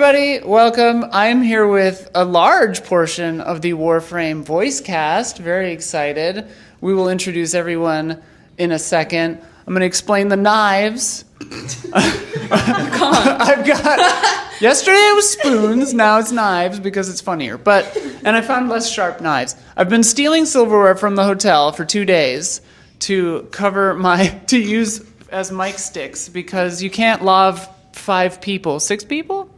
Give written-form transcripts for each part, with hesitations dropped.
everybody. Welcome. I'm here with a large portion of the Warframe voice cast. Very excited. We will introduce everyone in a second. I'm going to explain the knives. I've got... Yesterday it was spoons, now it's knives because it's funnier. And I found less sharp knives. I've been stealing silverware from the hotel for 2 days to use as mic sticks because you can't lav 6 people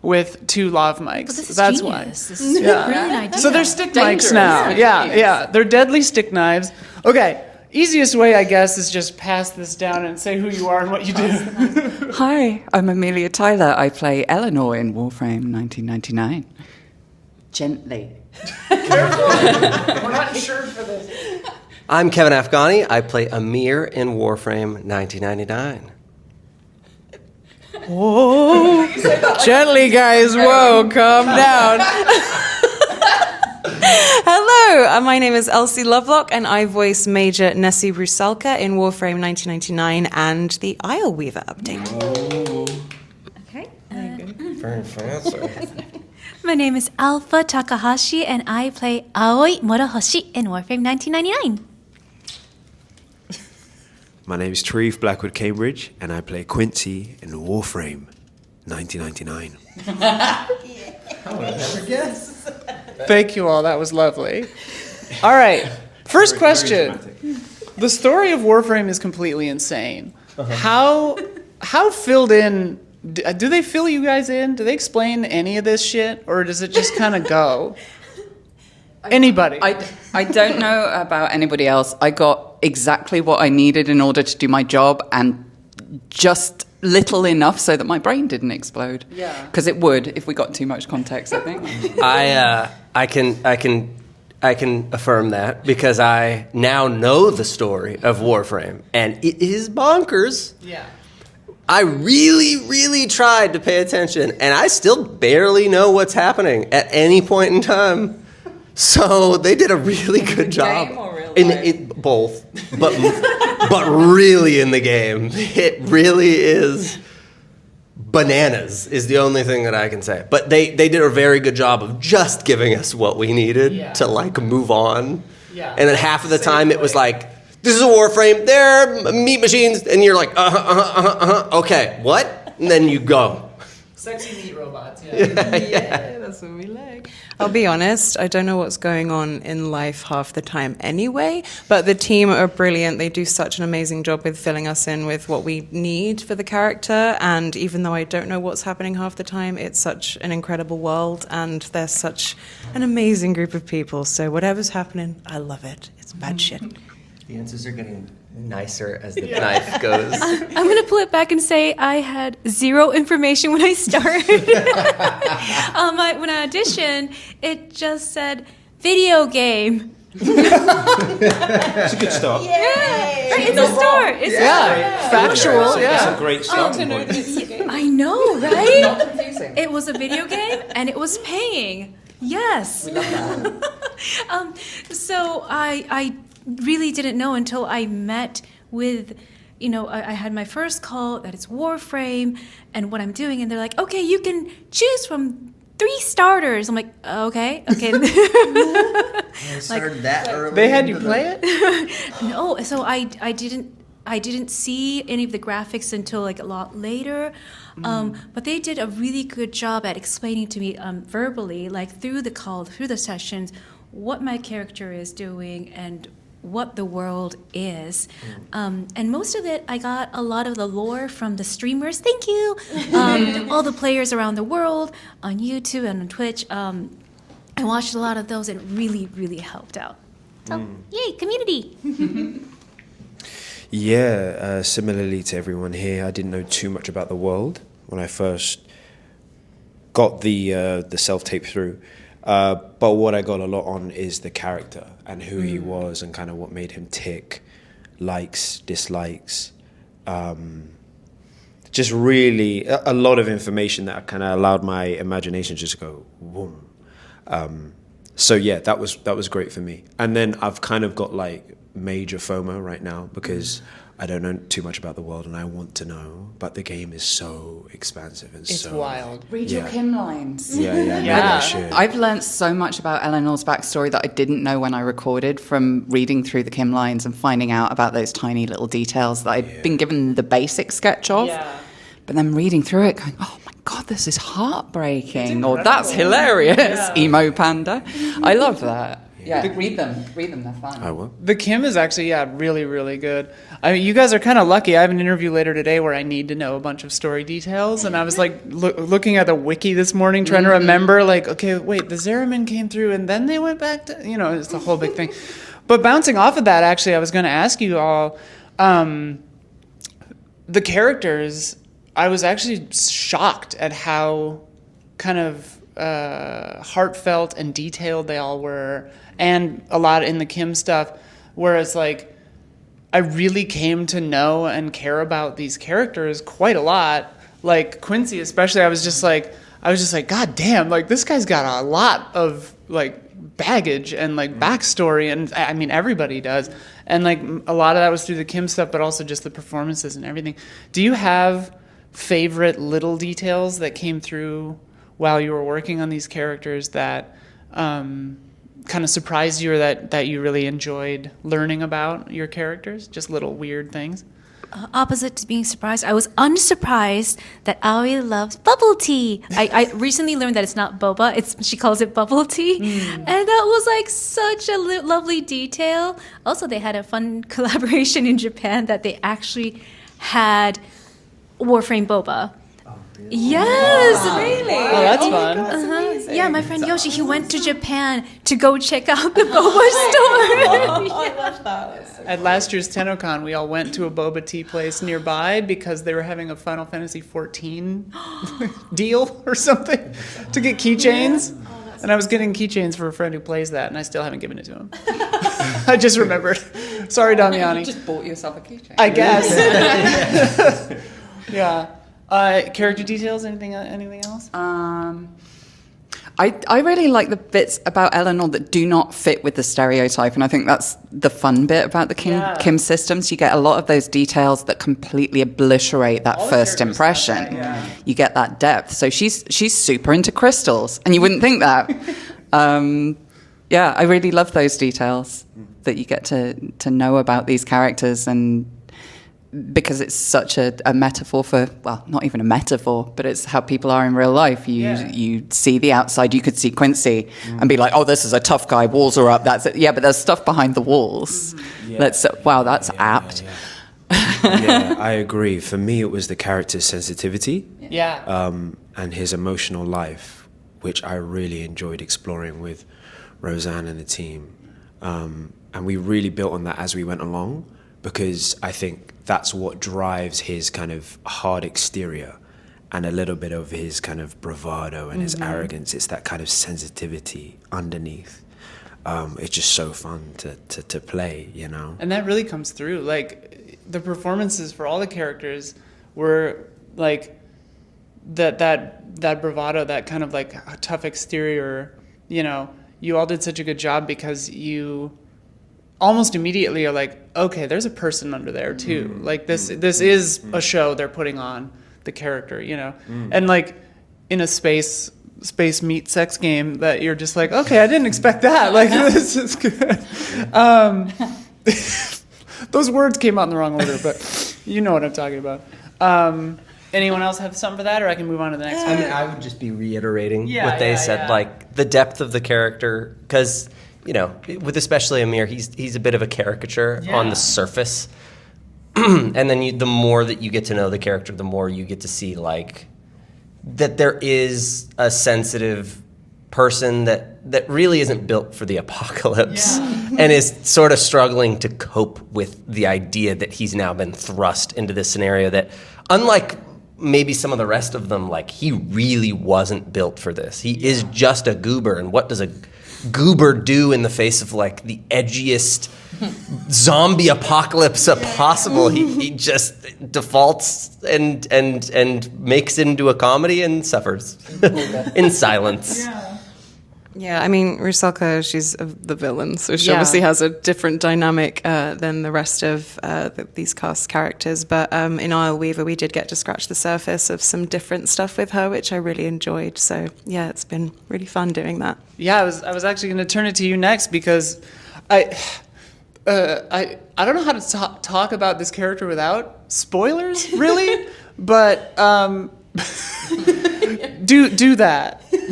with 2 lav mics. But this is That's genius. why. This is really an idea. So they're stick mics now. Yeah. They're deadly stick knives. Okay. Easiest way, I guess, is just pass this down and say who you are and what you do. Hi, I'm Amelia Tyler. I play Eleanor in Warframe 1999. Gently. Careful. We're not insured for this. I'm Kevin Afghani. I play Amir in Warframe 1999. Whoa. Gently, guys. Whoa, calm down. Hello, my name is Elsie Lovelock, and I voice Major Nessie Rusalka in Warframe 1999 and the Isleweaver update. Okay. Very fancy. My name is Alpha Takahashi, and I play Aoi Morohoshi in Warframe 1999. My name is Trieve, Blackwood-Cambridge, and I play Quincy in Warframe 1999. I would have never guessed. Thank you all. That was lovely. All right. First question. The story of Warframe is completely insane. How filled in... Do they fill you guys in? Do they explain any of this shit? Or does it just kind of go? Anybody? I don't know about anybody else. I got exactly what I needed in order to do my job and just little enough so that my brain didn't explode. Yeah. Because it would if we got too much context, I think. I can affirm that because I now know the story of Warframe, and it is bonkers. Yeah. I really, really tried to pay attention, and I still barely know what's happening at any point in time. So they did a really good job. Game or real in both, but really in the game, it really is bananas. Is the only thing that I can say. But they did a very good job of just giving us what we needed to like move on. Yeah. And then half of the time it was like, this is a Warframe. They're meat machines, and you're like, okay, what? And then you go. Sexy meat robots. Yeah, that's what we like. I'll be honest, I don't know what's going on in life half the time anyway, but the team are brilliant. They do such an amazing job with filling us in with what we need for the character, and even though I don't know what's happening half the time, it's such an incredible world, and they're such an amazing group of people, so whatever's happening, I love it. It's bad shit. The answers are getting nicer as the knife goes. I'm going to pull it back and say I had zero information when I started. When I auditioned, it just said video game. It's a good start. Right, it's a start. It's Factual. It's a great starting point. I know, right? Not confusing. It was a video game, and it was paying. Yes. We love that. So I really didn't know until I met with, I had my first call that it's Warframe and what I'm doing, and they're like, okay, you can choose from 3 starters. I'm like, okay. Started that early. They had you play it? No, so I didn't see any of the graphics until like a lot later, but they did a really good job at explaining to me verbally, like through the call, through the sessions, what my character is doing and what the world is. And most of it, I got a lot of the lore from the streamers. Thank you. All the players around the world on YouTube and on Twitch. I watched a lot of those, and it really, really helped out. So, yay, community. Yeah, similarly to everyone here, I didn't know too much about the world when I first got the self-tape through. But what I got a lot on is the character and who he was and kind of what made him tick, likes, dislikes. Just really a lot of information that kind of allowed my imagination just to go, boom. So yeah, that was great for me. And then I've kind of got like major FOMO right now because I don't know too much about the world and I want to know, but the game is so expansive and It's so wild. Read your Kim lines. Yeah, yeah, maybe I should. I've learned so much about Eleanor's backstory that I didn't know when I recorded from reading through the Kim lines and finding out about those tiny little details that I'd been given the basic sketch of. Yeah. But then reading through it, going, oh my God, this is heartbreaking, or that's hilarious, emo panda. I love that. Yeah, read them, they're fun. I will. The Kim is actually, really, really good. I mean, you guys are kind of lucky. I have an interview later today where I need to know a bunch of story details, and I was like looking at the wiki this morning, trying to remember, like, okay, wait, the Zeramin came through, and then they went back to, it's a whole big thing. But bouncing off of that, actually, I was going to ask you all, the characters, I was actually shocked at how kind of heartfelt and detailed they all were, and a lot in the Kim stuff, whereas like I really came to know and care about these characters quite a lot. Like Quincy especially, I was just like God damn, like this guy's got a lot of like baggage and like backstory, and I mean everybody does, and like a lot of that was through the Kim stuff, but also just the performances and everything. Do you have favorite little details that came through while you were working on these characters that kind of surprised you, or that you really enjoyed learning about your characters? Just little weird things? Opposite to being surprised, I was unsurprised that Aoi loves bubble tea. I recently learned that it's not boba, she calls it bubble tea. And that was like such a lovely detail. Also, they had a fun collaboration in Japan that they actually had Warframe boba. Yes, really. Oh, that's fun. Yeah, my friend Yoshi, he went to Japan to go check out the boba store. I love that. At last year's TennoCon, we all went to a boba tea place nearby because they were having a Final Fantasy XIV deal or something to get keychains. And I was getting keychains for a friend who plays that, and I still haven't given it to him. I just remembered. Sorry, Damiani. You just bought yourself a keychain. I guess. Yeah. Character details, anything else? I really like the bits about Eleanor that do not fit with the stereotype, and I think that's the fun bit about the Kim systems. You get a lot of those details that completely obliterate that first impression. You get that depth. So she's super into crystals, and you wouldn't think that. I really love those details that you get to know about these characters, and because it's such a metaphor for, well, not even a metaphor, but it's how people are in real life. You see the outside. You could see Quincy and be like, oh, this is a tough guy, walls are up, that's it. Yeah, but there's stuff behind the walls. That's apt. Yeah, I agree. For me, it was the character's sensitivity Yeah. and his emotional life, which I really enjoyed exploring with Roseanne and the team. And we really built on that as we went along, because I think that's what drives his kind of hard exterior and a little bit of his kind of bravado and his arrogance. It's that kind of sensitivity underneath. It's just so fun to play, And that really comes through. Like, the performances for all the characters were like that bravado, that kind of like tough exterior. You all did such a good job because you almost immediately are like, okay, there's a person under there too. Like this is a show they're putting on the character, and like in a space meet sex game that you're just like, okay, I didn't expect that. Like this is good. Those words came out in the wrong order, but you know what I'm talking about. Anyone else have something for that, or I can move on to the next one? I mean, I would just be reiterating what they said, like the depth of the character, because with especially Amir, he's a bit of a caricature on the surface, and then the more that you get to know the character, the more you get to see like that there is a sensitive person that really isn't built for the apocalypse and is sort of struggling to cope with the idea that he's now been thrust into this scenario that, unlike maybe some of the rest of them, like he really wasn't built for this. He is just a goober, and what does a goober do in the face of like the edgiest zombie apocalypse possible? He just defaults and makes it into a comedy and suffers in silence. Yeah, I mean, Rusalka, she's the villain, so she Yeah. obviously has a different dynamic than the rest of these cast characters. But in Isleweaver, we did get to scratch the surface of some different stuff with her, which I really enjoyed. So yeah, it's been really fun doing that. Yeah, I was actually going to turn it to you next because I don't know how to talk about this character without spoilers, really, but do that. I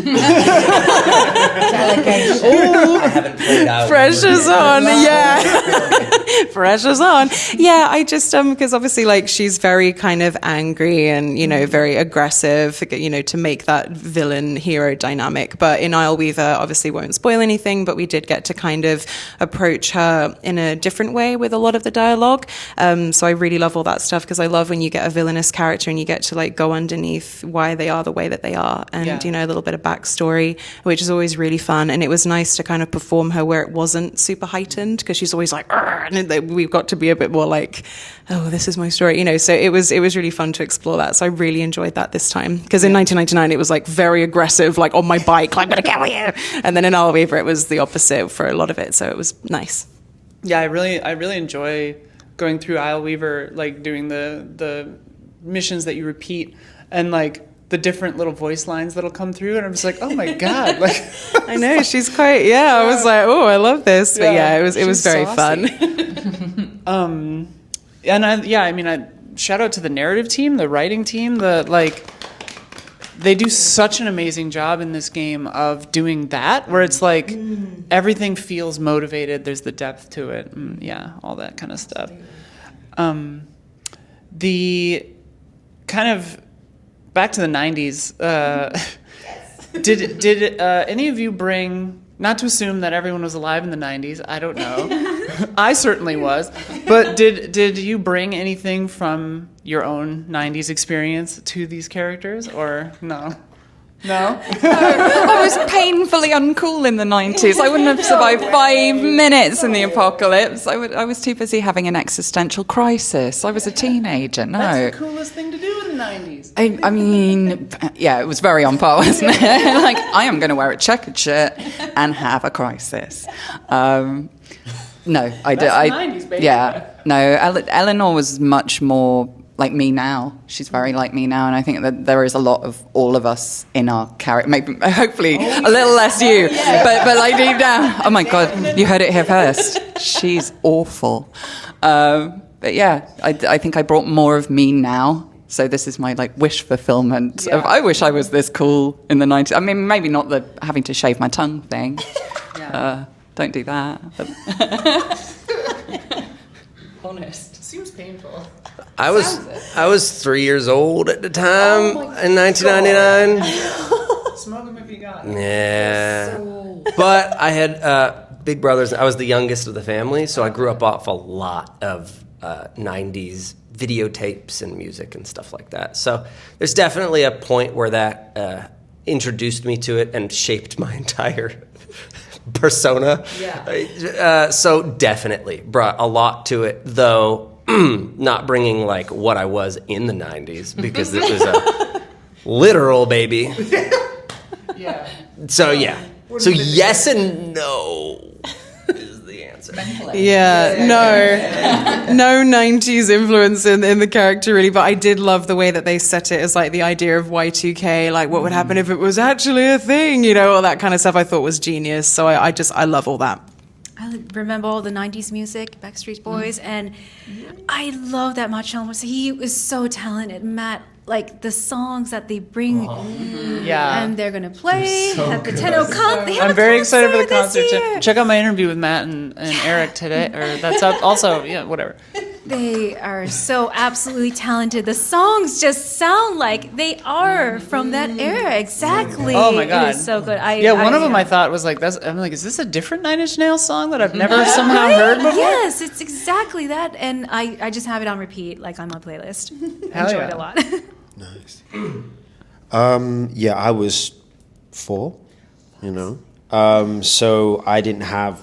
haven't played out. Pressure's on, yeah. Pressure's on. Yeah, I just, because obviously, like, she's very kind of angry and, you know, very aggressive, you know, to make that villain-hero dynamic. But in Isleweaver, obviously won't spoil anything, but we did get to kind of approach her in a different way with a lot of the dialogue. So I really love all that stuff because I love when you get a villainous character and you get to, like, go underneath why they are the way that they are. And, you know, a little bit of backstory, which is always really fun. And it was nice to kind of perform her where it wasn't super heightened because she's always like, and we've got to be a bit more like, oh, this is my story, you know. So it was really fun to explore that. So I really enjoyed that this time because in 1999 it was like very aggressive, like on my bike, like, I'm gonna kill you. And then in Isleweaver it was the opposite for a lot of it. So it was nice. Yeah, I really enjoy going through Isleweaver, like doing the missions that you repeat and like the different little voice lines that'll come through, and I'm just like, oh my god, like I know she's quite. Yeah, I was like, oh, I love this. But yeah, it was very fun. And I shout out to the narrative team, the writing team, they do such an amazing job in this game of doing that, where it's like everything feels motivated. There's the depth to it. Yeah, all that kind of stuff. The kind of back to the 90s. Did any of you bring? Not to assume that everyone was alive in the 90s. I don't know. I certainly was. But did you bring anything from your own 90s experience to these characters, or no? No? I was painfully uncool in the 90s. I wouldn't have survived 5 minutes in the apocalypse. I was too busy having an existential crisis. I was a teenager. No. That's the coolest thing to do in the 90s. I mean, yeah, it was very on par, wasn't it? Like, I am going to wear a checkered shirt and have a crisis. No, I did. That's the 90s, baby. Yeah, no. Eleanor was much more like me now. She's very like me now, and I think that there is a lot of all of us in our character. Maybe, hopefully, a little less you, but like deep down. Oh my God, you heard it here first. She's awful. But yeah, I think I brought more of me now. So this is my like wish fulfillment. Of, I wish I was this cool in the 90s. I mean, maybe not the having to shave my tongue thing. Don't do that. Honest. Seems painful. I was 3 years old at the time in 1999. Smoke them if you got. Yeah. But I had big brothers. I was the youngest of the family, so I grew up off a lot of 90s videotapes and music and stuff like that. So there's definitely a point where that introduced me to it and shaped my entire persona. Yeah. So definitely brought a lot to it, though not bringing like what I was in the 90s because it was a literal baby. Yeah. So yeah. So yes and no is the answer. Yeah, no 90s influence in the character really, but I did love the way that they set it as like the idea of Y2K, like what would happen if it was actually a thing, you know, all that kind of stuff I thought was genius. So I love all that. I remember all the 90s music, Backstreet Boys, and I love that Matt Chalmers. He was so talented. Matt, like the songs that they bring, and they're going to play at the 10 O'clock. I'm very excited for the concert. Check out my interview with Matt and Eric today, or that's up also, whatever. They are so absolutely talented. The songs just sound like they are from that era. Exactly. Oh my God. It is so good. One of them I thought was like, I'm like, is this a different Nine Inch Nails song that I've never somehow heard before? Yes, it's exactly that. And I just have it on repeat, like on my playlist. Hell Enjoyed yeah. it a lot. Nice. Yeah, I was 4, you know. So I didn't have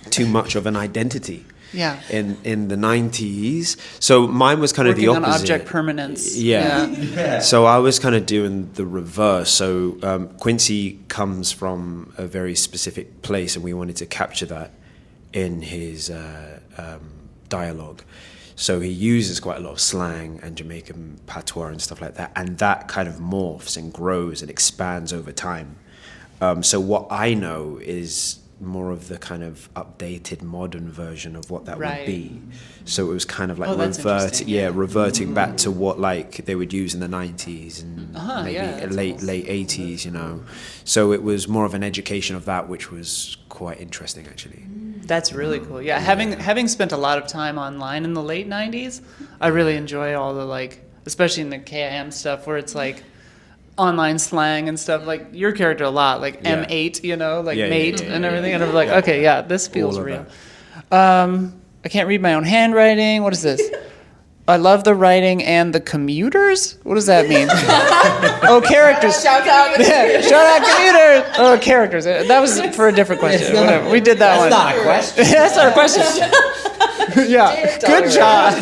too much of an identity. Yeah. in the 90s. So mine was kind of the Working opposite. on object permanence. Yeah. So I was kind of doing the reverse. So Quincy comes from a very specific place, and we wanted to capture that in his dialogue. So he uses quite a lot of slang and Jamaican patois and stuff like that, and that kind of morphs and grows and expands over time. So what I know is more of the kind of updated modern version of what that would be. So it was kind of like reverting back to what like they would use in the 90s and maybe late 80s, you know. So it was more of an education of that, which was quite interesting actually. That's really cool. Yeah, having spent a lot of time online in the late 90s, I really enjoy all the like, especially in the KIM stuff where it's like online slang and stuff, like your character a lot, like M8, you know, like mate and everything. And I'm like, okay, yeah, this feels real. I can't read my own handwriting. What is this? I love the writing and the commuters? What does that mean? Oh, characters. Shout out. Yeah, shout out commuters. Oh, characters. That was for a different question. Whatever. We did that one. That's not a question. That's not a question. Yeah, good job.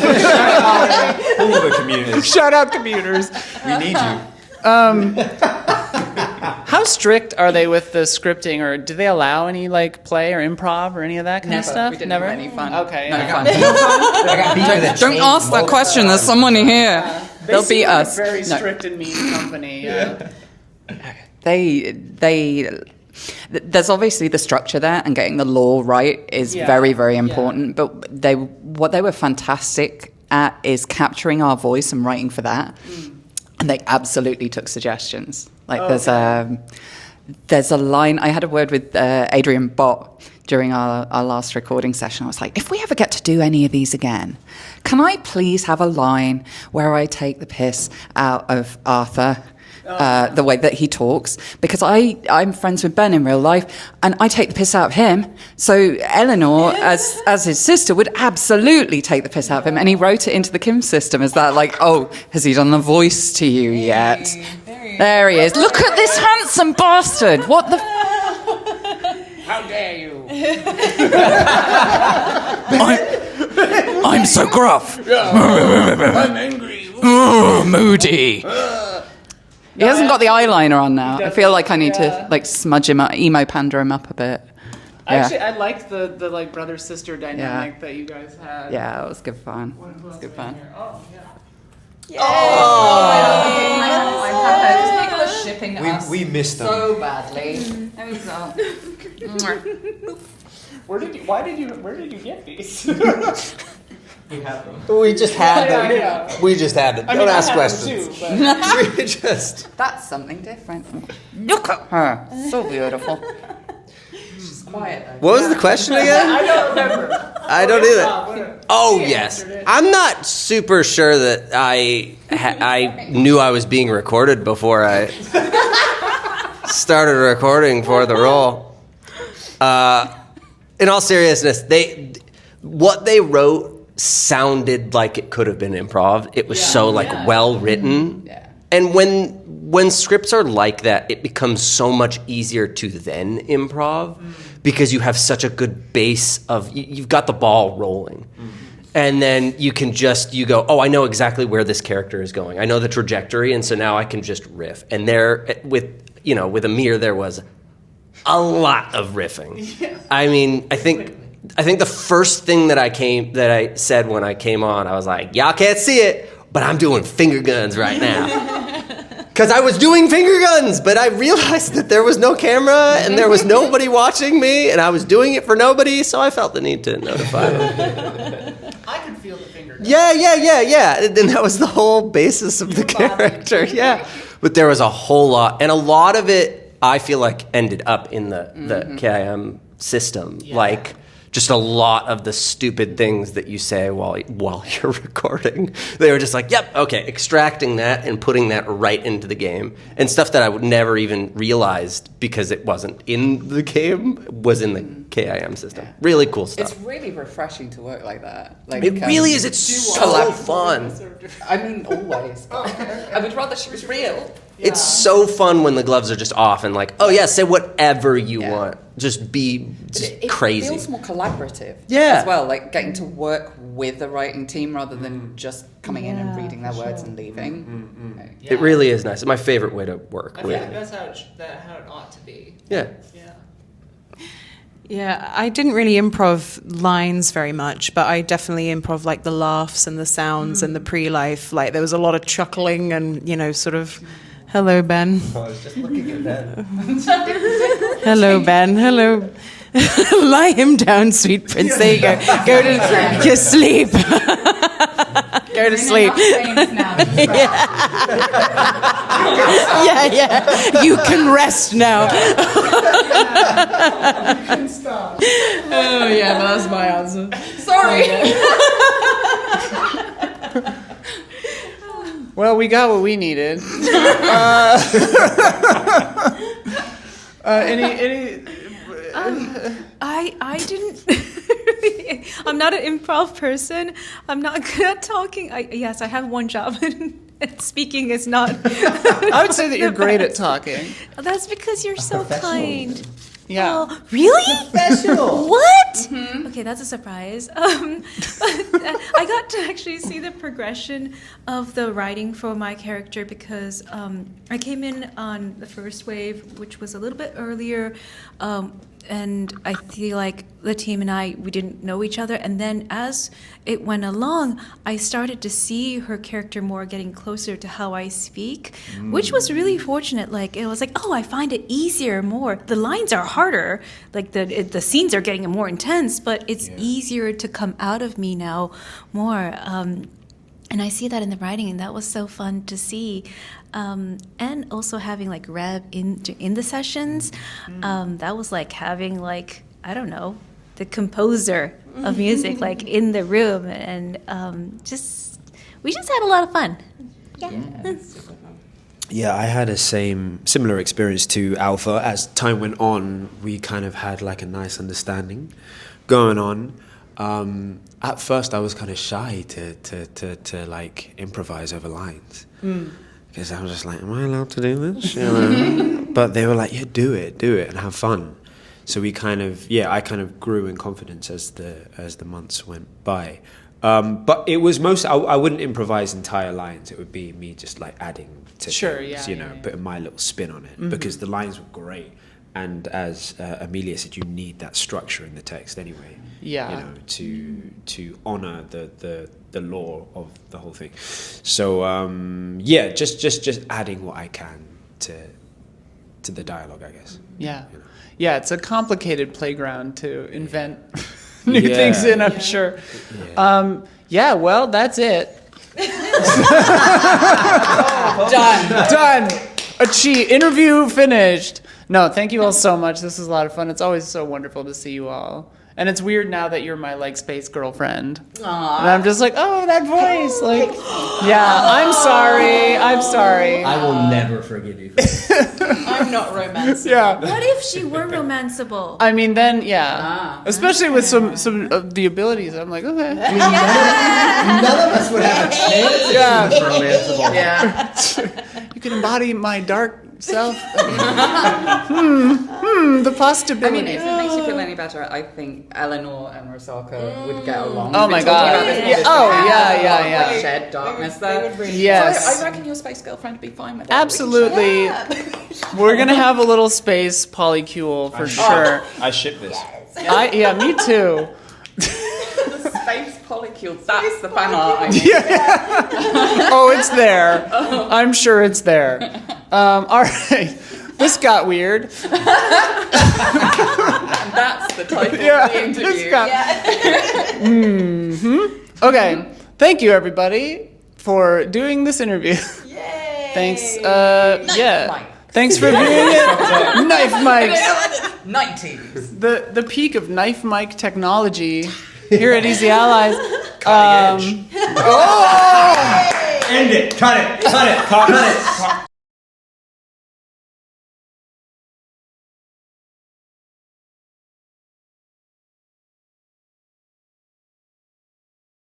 All the commuters. Shout out commuters. We need you. How strict are they with the scripting, or do they allow any like play or improv or any of that kind of stuff? We didn't Never. have any fun. Okay. No yeah. fun. I got beat with a Don't chain ask that multiple question. There's times. someone here. They They'll seem beat like us. very No. strict and mean company. Yeah. There's obviously the structure there, and getting the law right is very, very important. But what they were fantastic at is capturing our voice and writing for that. And they absolutely took suggestions. Like there's a line. I had a word with Adrian Bott during our last recording session. I was like, if we ever get to do any of these again, can I please have a line where I take the piss out of Arthur? The way that he talks, because I'm friends with Ben in real life, and I take the piss out of him. So Eleanor, as his sister, would absolutely take the piss out of him, and he wrote it into the Kim system as that, like, oh, has he done the voice to you yet? There he is. Look at this handsome bastard. What the? How dare you? I'm so gruff. I'm angry. Moody. He hasn't got the eyeliner on now. I feel like I need to like smudge him up, emo pander him up a bit. Actually, I liked the like brother sister dynamic that you guys had. Yeah, it was good fun. It was good fun. Oh yeah. Nicholas shipping us We missed them. so badly. There we go. Where did you get these? We just had them. Yeah. We just had them. Don't ask questions. Too, but We just. That's something different. Look at her. So beautiful. She's quiet though. What was the question again? I don't remember. I don't either. Oh, yes. I'm not super sure that I knew I was being recorded before I started recording for the role. In all seriousness, what they wrote sounded like it could have been improv. It was so well written. Yeah. And when scripts are like that, it becomes so much easier to then improv because you have such a good base of you've got the ball rolling. And then you go, oh, I know exactly where this character is going. I know the trajectory, and so now I can just riff. And there with Amir there was a lot of riffing. Yeah. I mean, I think the first thing that I said when I came on, I was like, y'all can't see it, but I'm doing finger guns right now. Because I was doing finger guns, but I realized that there was no camera and there was nobody watching me, and I was doing it for nobody, so I felt the need to notify them. I could feel the finger. Yeah. And that was the whole basis of the character, yeah. But there was a whole lot, and a lot of it, I feel like, ended up in the KIM system. Yeah. Like, just a lot of the stupid things that you say while you're recording. They were just like, yep, okay, extracting that and putting that right into the game. And stuff that I would never even realized because it wasn't in the game was in the KIM system. Yeah. Really cool stuff. It's really refreshing to work like that. Like, it really is. It's so fun. I mean, always. I would rather she was real. It's so fun when the gloves are just off and like, oh yeah, say whatever you want. Just be It crazy. feels more collaborative Yeah. as well, like getting to work with the writing team rather than just coming in and reading their words and leaving. It really is nice. It's my favorite way to work. I think that's how it ought to be. Yeah. Yeah, I didn't really improv lines very much, but I definitely improv like the laughs and the sounds and the pre-life. Like there was a lot of chuckling and, you know, sort of, hello, Ben. I was just looking at that. Hello, Ben. Hello. Lie him down, sweet prince. There you go. Go to sleep. Go to sleep. Yeah. You can rest now. Oh, yeah, that's my answer. Sorry. Well, we got what we needed. Any I didn't. I'm not an improv person. I'm not good at talking. Yes, I have one job. And speaking is not. I would say that you're great at talking. That's because you're so kind. Yeah. Oh, really? Professional. What? Okay, that's a surprise. I got to actually see the progression of the writing for my character because I came in on the first wave, which was a little bit earlier, and I feel like the team and we didn't know each other. And then as it went along, I started to see her character more getting closer to how I speak, which was really fortunate. Like, it was like, oh, I find it easier more. The lines are harder, like the scenes are getting more intense, but it's easier to come out of me now more. And I see that in the writing, and that was so fun to see. And also having like Reb in the sessions, that was like having like, I don't know, the composer of music like in the room, and we just had a lot of fun. Yeah, I had a similar experience to Alpha. As time went on, we kind of had like a nice understanding going on. At first, I was kind of shy to like improvise over lines because I was just like, "Am I allowed to do this?" You know? But they were like, "Yeah, do it, and have fun." So we kind of, I kind of grew in confidence as the months went by. But it was I wouldn't improvise entire lines. It would be me just like adding to things, putting my little spin on it because the lines were great. And as Amelia said, you need that structure in the text anyway. Yeah. You know, to honor the law of the whole thing. So just adding what I can to the dialogue, I guess. Yeah. You know? Yeah, it's a complicated playground to invent new things in, I'm sure. Yeah. Well, that's it. Done. Interview finished. No, thank you all so much. This is a lot of fun. It's always so wonderful to see you all. And it's weird now that you're my like space girlfriend. Aww. And I'm just like, oh, that voice. Like, I'm sorry. I will never forgive you for that. I'm not romantic. Yeah. What if she were romanceable? I mean, then, especially with some of the abilities. I'm like, okay. None of us would have a chance if she was romanceable. Yeah. You can embody my dark self. The possibility. I mean, if it makes you feel any better, I think Eleanor and Rusalka would get along. Oh my god. Yeah. Shared darkness there. Yes. So I reckon your space girlfriend would be fine with that. Absolutely. We're gonna have a little space polycule for sure. I ship this. Me too. The space polycule. That's the fan art I need. Oh, it's there. I'm sure it's there. All right. This got weird. And that's the title of the interview. Okay. Thank you, everybody, for doing this interview. Yay! Thanks. Thanks for viewing it. Knife mics. 90s. The peak of knife mic technology here at Easy Allies. Cutting edge. End it. Cut it.